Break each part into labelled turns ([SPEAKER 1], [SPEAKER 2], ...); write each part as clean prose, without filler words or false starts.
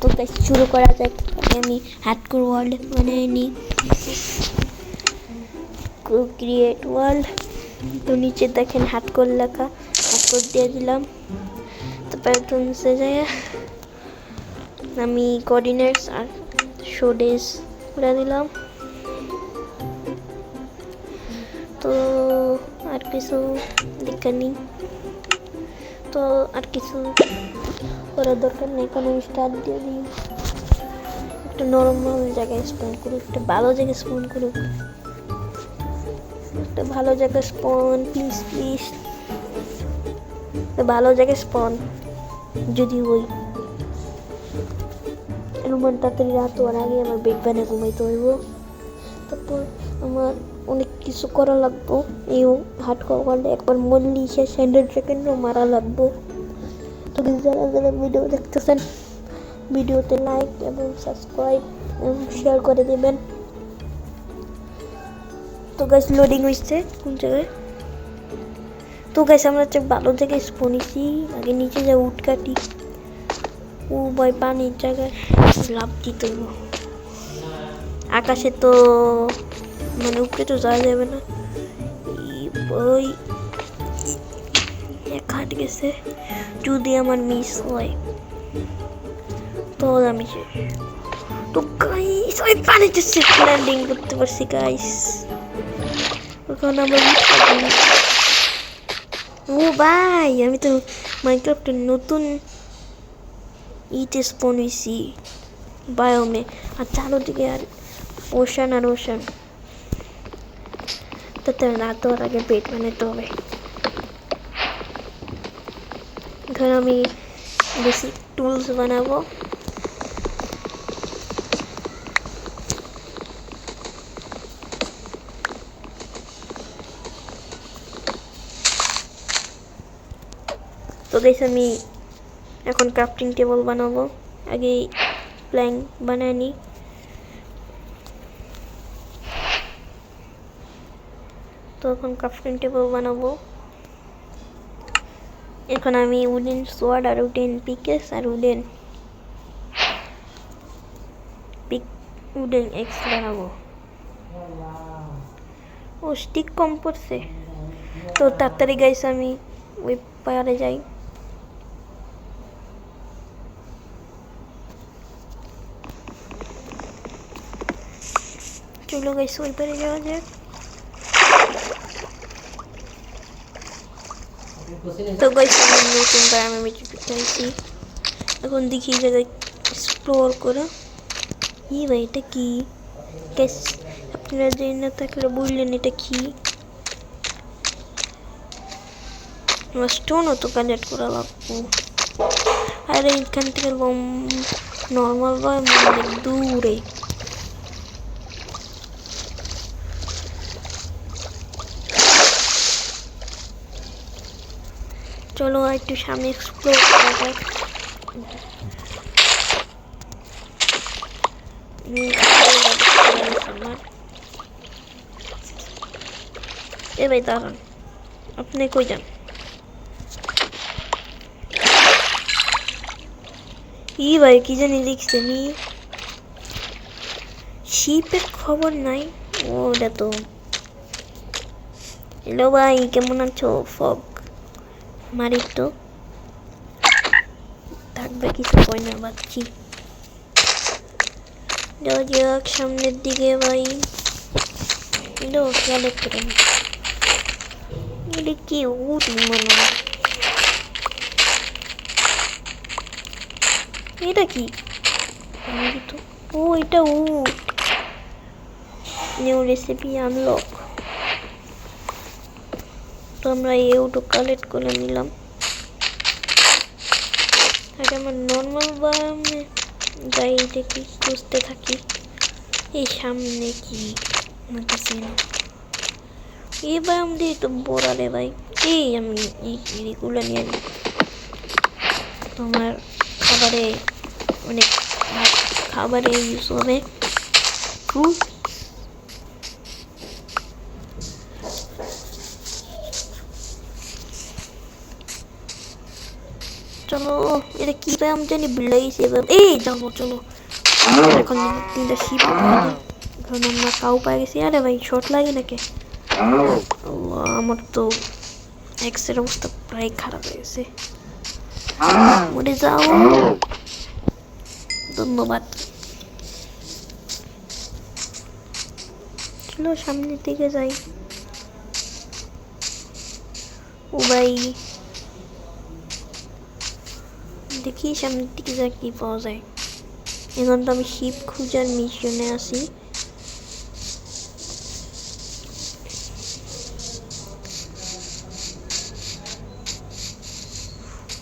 [SPEAKER 1] তো গাইস শুরু করা যাক। আমি হার্ডকোর ওয়ার্ল্ড বানিয়ে নিই, ক্রিয়েট ওয়ার্ল্ড। তো নিচে দেখেন হার্ডকোর লেখা, হার্ডকোর দিয়ে দিলাম। তারপর একটু নিচে যায় আমি কোঅর্ডিনেটস আর শো ডেজ করে দিলাম। তো আর কিছু দেখা নেই, তো আর কিছু করার দরকার নেই। এখন আমি স্টার্ট দিয়ে দিই। একটা নরমাল জায়গায় স্পন করুক, একটা ভালো জায়গায় স্পন করুক, একটা ভালো জায়গায় স্পন প্লিজ প্লিজ, একটা ভালো জায়গায় স্পন। যদি ওই রুমান তাড়াতাড়ি রাত হওয়ার আগে আমার বেড বানিয়ে ঘুমাইতে হইব। তারপর আমার অনেক কিছু করা লাগবো। এই হার্ডকোর ওয়ার্ল্ডে একবার মরলি শেষ 100 সেকেন্ডও মারা লাগবো। তো যারা যারা ভিডিও দেখতেছেন, ভিডিওতে লাইক এবং সাবস্ক্রাইব এবং শেয়ার করে দেবেন। তো গাইস লোডিং হয়েছে কোন জায়গায়? তো গাইস আমরা হচ্ছে ভালো জায়গায় স্পন হয়েছি। আগে নিচে যা উঠ কাটি, ও ভাই পানির জায়গায় লাভ দিতে হইব। আকাশে তো মানে উপরে তো যাওয়া যাবে না। ওই এক হাট গেছে, যদি আমার মিস হয় তো আমি তো গাইস ওই পানিতে সেফ ল্যান্ডিং করতে পারছি গাইস। এখন আমরা ও ভাই আমি তো মাইনক্রাফটের নতুন ইতে স্পন হয়েছি বায়োমে, আর চারোদিকে আর ওশান আর ওশান। তাতে রাত হওয়ার আগে বেড বানাতে হবে। এখন আমি বেসিক টুলস বানাবো। তো গাইস আমি এখন ক্রাফটিং টেবিল বানাবো। আগে প্ল্যাঙ্ক বানায় নিই। তো এখন ক্রাফটিং টেবিল বানাবো। এখন আমি উডেন সোয়ার্ড আর উডেন পিকেস আর উডেন এক্স বানাবো। ও স্টিক কম পড়ছে, তো তাড়াতাড়ি গাইস আমি ওই পারে যাই। চলো গাইস ওই পারে যাওয়া যাক। তো গাইস আমি নতুন বায়োমে চাইছি। এখন দেখি জায়গায় এক্সপ্লোর করা। ই ভাই এটা কি গাইস? আপনারা জেনে না থাকলে বললেন এটা কি? আমার স্টোনও তো কালেক্ট করা লাগবো। আর এইখান থেকে নর্মাল বায়োম অনেক দূরে। চলো একটু সামনে এক্সপ্লোর করা যাক। এ ভাই দাঁড়ান, আপনি কই যান? ই ভাই কি জানি লিখছেন, শিপের খবর নাই। ওটা তো হ্যালো ভাই কেমন আছো? ফগ মারি তো থাকবে কিছু কই না বাচ্চি। যাওয়া যাক সামনের দিকে ভাই। এলো কালেক্ট করেন। এটা কি উঠ মনে হয়? এটা কি? ও এটা উঠ। New recipe unlock. তো আমরা এই উঠো কালেক্ট করে নিলাম। আগে আমার নর্মাল বায়োমে যাই, এটা কি খুঁজতে থাকি। এই সামনে কি মানতেছি না। এই বায়োম দিয়ে তো বোরালে ভাই। এই আমি এইগুলো নিয়ে নিই। তোমার খাবারে অনেক খাবারে ইউজ হবে। ফ্রুট চলো এটা কি নাম জানি ভুলে গেছি এবার এই যাবো চলো এখন 3টা শিপ এখন আমরা কাউ পাই গেছি আরে ভাই শর্ট লাগে নাকি আল্লাহ আমার তো এক্সের অবস্থা প্রায় খারাপ হয়ে গেছে মরে যাও ধন্যবাদ চলো সামনের দিকে যাই ও ভাই দেখি সামনের দিকে যা কি পাওয়া যায় এখন তো আমি শিপ খোঁজার মিশনে আছি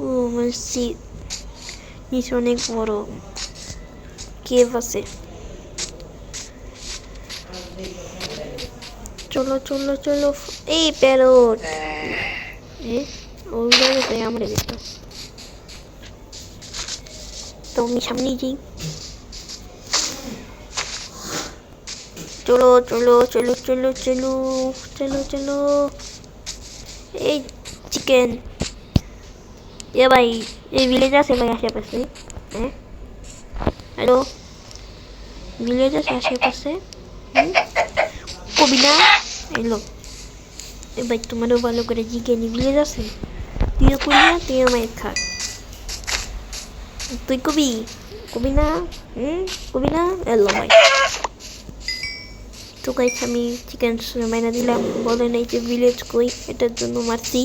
[SPEAKER 1] ও মানে নিচে অনেক বড় কেভ আছে চলো চলো চলো এই প্যারট ওই জায়গাতে আমার যেত তো আমি সামনেই যাই চলো চলো চলো চলো চলো চলো চলো এই চিকেন এ ভাই এই ভিলেজ আছে ভাই আশেপাশে হ্যাঁ হ্যালো ভিলেজ আছে আশেপাশে কবি না এলো এ ভাই তোমারও ভালো করে জিজ্ঞানি ভিলেজ আছে তুইও কবি না তুইও মায়ের খা তুই কবি কবি না কবি না এলো ভাই তো গাইস আমি চিকেন মাইনা দিলাম বলে নাই যে ভিলেজ কই এটার জন্য মারছি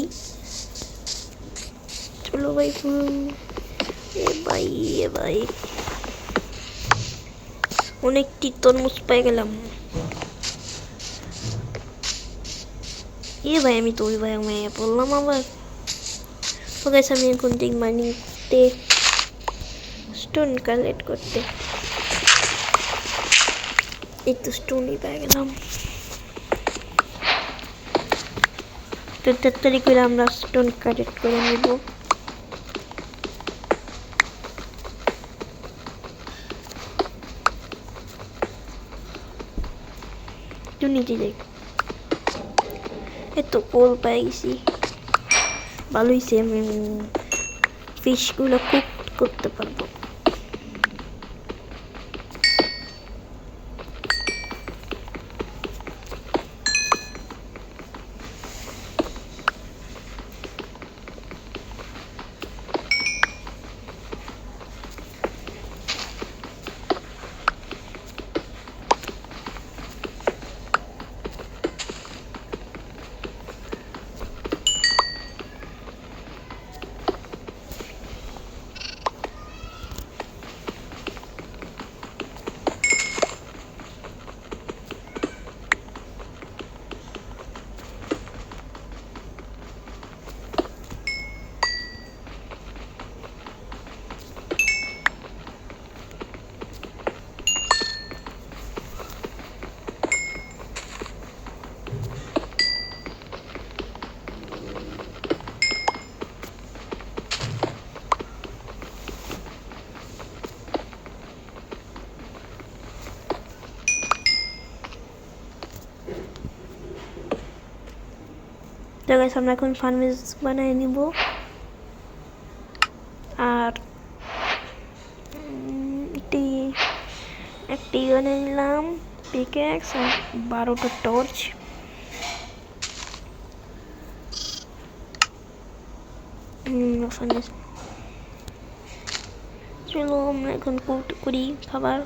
[SPEAKER 1] চলো ভাই এ ভাই অনেকটি তরমুজ পাই গেলাম এ ভাই আমি তো ওই ভাই আমি বললাম আবার তো গাইস আমি এখন দিক মাইনিংতে স্টোন কালেক্ট করতে এই তো স্টোনই পেয়ে গেলাম তো তাড়াতাড়ি করে আমরা স্টোন কালেক্ট করে নেব তো নিচে যাই এত কোল পেয়ে গেছি ভালো হয়েছে আমি ফিশগুলো কুক করতে পারবো তো গাইস আমরা এখন ফার্মেস বানিয়ে নিব আর একটি বানিয়ে নিলাম পিকেক্স আর 12টা টর্চ চলো আমরা এখন কুক করি খাবার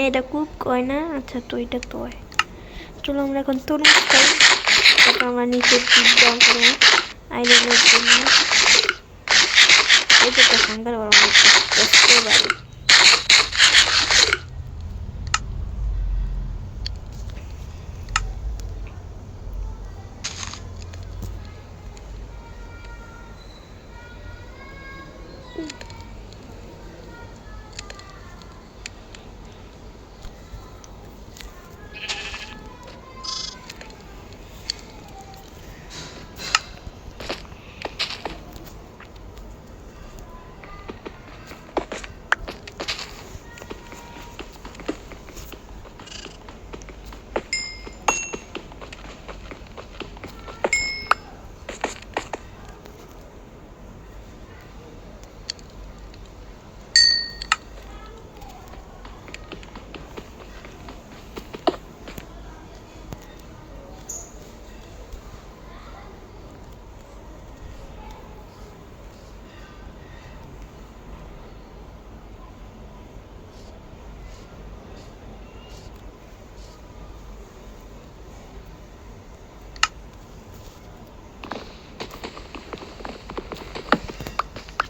[SPEAKER 1] এটা কুক হয় না আচ্ছা তো এটা তো হয় চলো আমরা এখন তরমুজ খাই আমরা নিচে জল করবো আইলের জন্য এটা তো হাঙ্গার বড় করতে পারি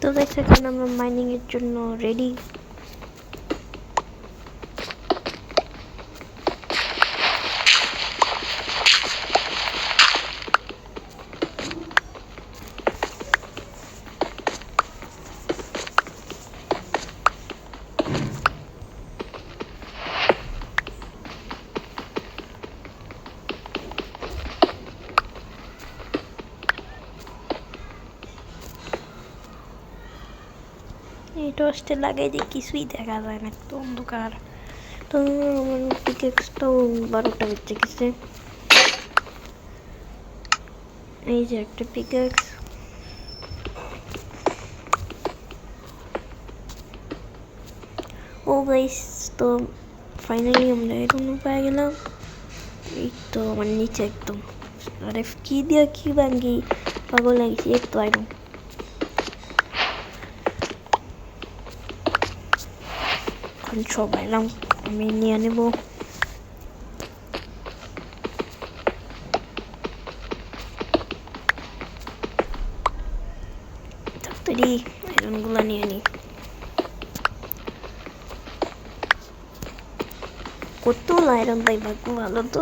[SPEAKER 1] তো গাইস এখন আমরা মাইনিং এর জন্য রেডি। এই টর্চটা লাগাই দিয়ে কিছুই দেখা যায় না, একটু অন্ধকার। তো আমার পিকেক্সটাও 12টা বেজে গেছে। এই যে একটা পিকেক্স। ও গাইস, তো ফাইনালি আমরা এরকম পেয়ে গেলাম। এই তো আমার নিচে একদম, আরে কি দিয়ে কি ভাঙ্গি পাগল লাগছে। এই তো আইরন, এখন সব আইলাম আমি নিয়ে নেব। তাড়াতাড়ি আয়রনগুলো নিয়ে নিই। কত আয়রন পাই, ভাগ্য ভালো তো।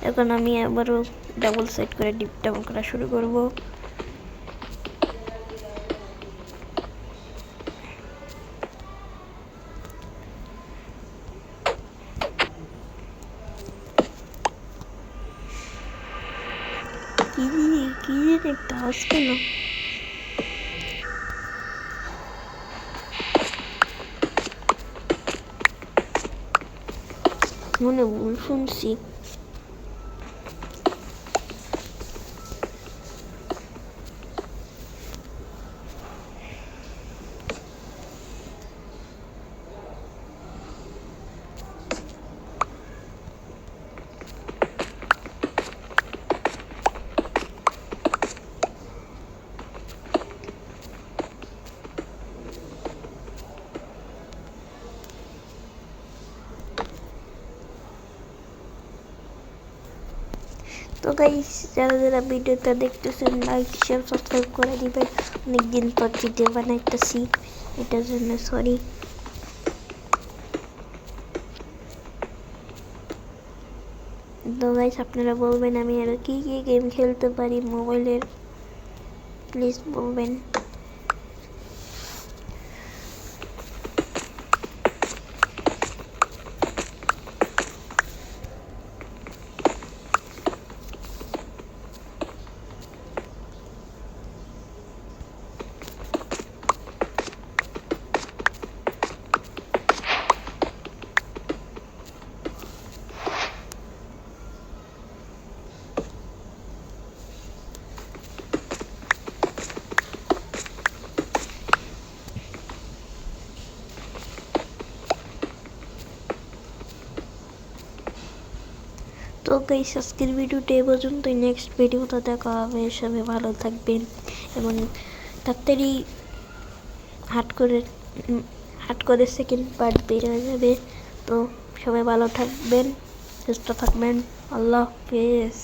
[SPEAKER 1] এখন আমি আবারও ডাবল সেট করে ডিপ ডাবল করা শুরু করব। কি একটা আসবে না, মনে ভুল শুনছি। তো গাইস, যারা যারা ভিডিওটা দেখতেছেন লাইক শেয়ার সাবস্ক্রাইব করে দিবেন। অনেকদিন পর ভিডিও বানাইতেছি, এটার জন্য সরি। তো গাইস, আপনারা বলবেন আমি আর কি কি গেম খেলতে পারি মোবাইলের, প্লিজ বলবেন। তো গাইস, আজকের ভিডিওটা এ পর্যন্তই। নেক্সট ভিডিওতে দেখা হবে। সবাই ভালো থাকবেন এবং তাড়াতাড়ি হাট করে সেকেন্ড পার্ট বের হয়ে যাবে। তো সবাই ভালো থাকবেন, সুস্থ থাকবেন। আল্লাহ হাফেজ।